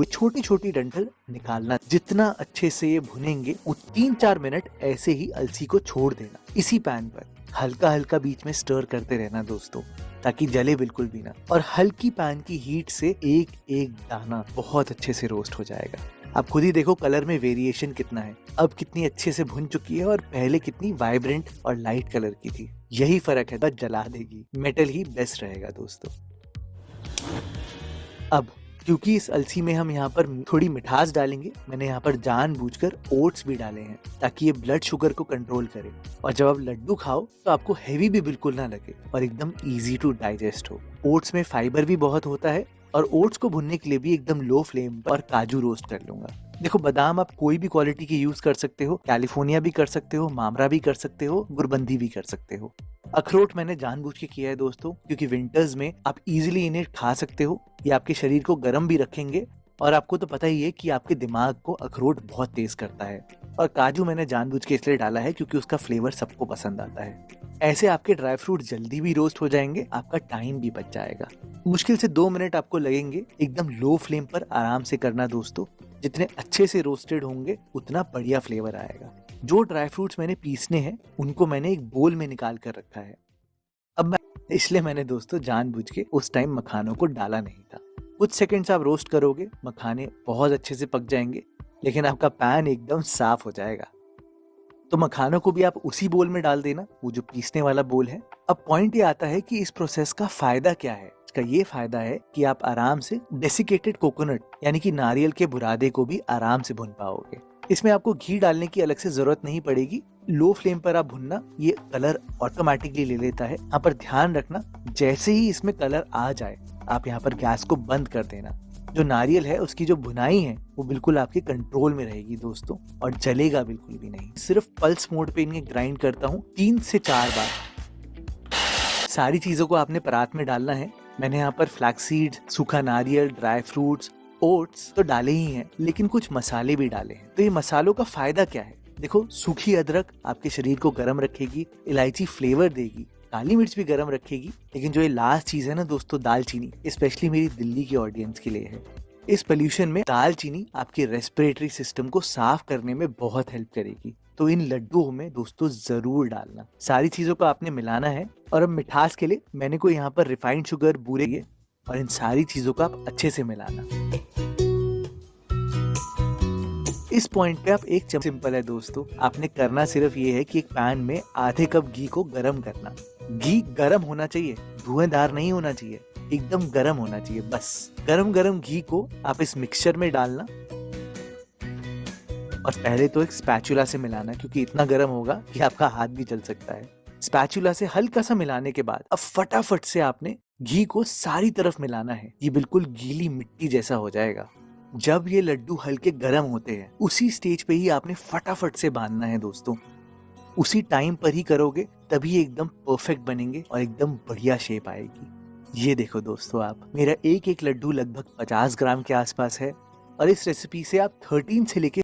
वो छोटी छोटी डंठल निकालना। जितना अच्छे से ये भुनेंगे वो 3-4 मिनट ऐसे ही अलसी को छोड़ देना। इसी पैन पर हल्का हल्का बीच में स्टर करते रहना दोस्तों, ताकि जले बिल्कुल भी ना। और हल्की पैन की हीट से एक एक दाना बहुत अच्छे से रोस्ट हो जाएगा। आप खुद ही देखो कलर में वेरिएशन कितना है। अब कितनी अच्छे से भुन चुकी है और पहले कितनी वाइब्रेंट और लाइट कलर की थी। यही फर्क है, बस जला देगी। मेटल ही बेस्ट रहेगा दोस्तों। अब क्योंकि इस अलसी में हम यहाँ पर थोड़ी मिठास डालेंगे, मैंने यहाँ पर जानबूझकर ओट्स भी डाले हैं ताकि ये ब्लड शुगर को कंट्रोल करे। और जब आप लड्डू खाओ तो आपको हैवी भी बिल्कुल ना लगे और एकदम इजी टू डाइजेस्ट हो। ओट्स में फाइबर भी बहुत होता है। और ओट्स को भुनने के लिए भी एकदम लो फ्लेम पर काजू रोस्ट कर लूंगा। देखो बादाम आप कोई भी क्वालिटी के यूज कर सकते हो, कैलिफोर्निया भी कर सकते हो, मामरा भी कर सकते हो, गुरबंदी भी कर सकते हो। अखरोट मैंने जानबूझ के किया है दोस्तों, क्योंकि विंटर्स में आप इजीली इन्हें खा सकते हो। ये आपके शरीर को गर्म भी रखेंगे और आपको तो पता ही है कि आपके दिमाग को अखरोट बहुत तेज करता है। और काजू मैंने जानबूझ के इसलिए डाला है क्योंकि उसका फ्लेवर सबको पसंद आता है। ऐसे आपके ड्राई फ्रूट जल्दी भी रोस्ट हो जाएंगे, आपका टाइम भी बच जाएगा। मुश्किल से 2 मिनट आपको लगेंगे। एकदम लो फ्लेम पर आराम से करना दोस्तों। जितने अच्छे से रोस्टेड होंगे उतना बढ़िया फ्लेवर आएगा। जो ड्राई फ्रूट्स मैंने पीसने हैं उनको मैंने एक बोल में निकाल कर रखा है। इसलिए मैंने दोस्तों जानबूझ के उस टाइम मखानों को डाला नहीं था। कुछ सेकंड्स आप रोस्ट करोगे, मखाने बहुत अच्छे से पक जाएंगे, लेकिन आपका पैन एकदम साफ हो जाएगा। तो मखानों को भी आप उसी बोल में डाल देना, वो जो पीसने वाला बोल है। अब पॉइंट ये आता है कि इस प्रोसेस का फायदा क्या है। इसका ये फायदा है कि आप आराम से डेसिकेटेड कोकोनट यानी कि नारियल के बुरादे को भी आराम से भून पाओगे। इसमें आपको घी डालने की अलग से जरूरत नहीं पड़ेगी। लो फ्लेम पर आप भुनना, ये कलर ऑटोमेटिकली ले लेता है। यहाँ पर ध्यान रखना, जैसे ही इसमें कलर आ जाए आप यहाँ पर गैस को बंद कर देना। जो नारियल है उसकी जो भुनाई है वो बिल्कुल आपके कंट्रोल में रहेगी दोस्तों, और जलेगा बिल्कुल भी नहीं। सिर्फ पल्स मोड पे इन्हें ग्राइंड करता हूँ 3 से 4 बार। सारी चीजों को आपने परात में डालना है। मैंने यहाँ पर फ्लैक्सीड, सूखा नारियल, ड्राई फ्रूट्स, ओट्स तो डाले ही हैं, लेकिन कुछ मसाले भी डाले हैं। तो ये मसालों का फायदा क्या है? देखो, सूखी अदरक आपके शरीर को गर्म रखेगी, इलायची फ्लेवर देगी, काली मिर्च भी गर्म रखेगी, लेकिन जो ये लास्ट चीज है ना दोस्तों, दालचीनी, स्पेशली मेरी दिल्ली के ऑडियंस के लिए है। इस पोल्यूशन में दालचीनी आपके रेस्पिरेटरी सिस्टम को साफ करने में बहुत हेल्प करेगी। तो इन लड्डुओं में दोस्तों जरूर डालना। सारी चीजों को आपने मिलाना है। और अब मिठास के लिए मैंने को यहाँ पर रिफाइंड शुगर, बूरे, और इन सारी चीजों को आप अच्छे से मिलाना। इस पॉइंट पे आप एक चम्मच, सिंपल है दोस्तों, आपने करना सिर्फ ये है कि एक पैन में आधे कप घी को गरम करना। घी गरम होना चाहिए, धुआंधार नहीं होना चाहिए, एकदम गरम होना चाहिए। बस गरम गरम घी को आप इस मिक्सचर में डालना और पहले तो एक स्पैचुला से मिलाना, क्योंकि इतना गरम होगा कि आपका हाथ भी जल सकता है। स्पैचुला से हल्का सा मिलाने के बाद अब फटाफट से आपने घी को सारी तरफ मिलाना है। ये बिल्कुल गीली मिट्टी जैसा हो जाएगा। जब ये लड्डू हल्के गर्म होते हैं उसी स्टेज पे ही आपने फटाफट से बांधना है दोस्तों। उसी टाइम पर ही करोगे तभी एकदम परफेक्ट बनेंगे और एकदम बढ़िया शेप आएगी। ये देखो दोस्तों, आप मेरा एक एक लड्डू लगभग 50 ग्राम के आसपास है और इस रेसिपी से आप 13 से लेके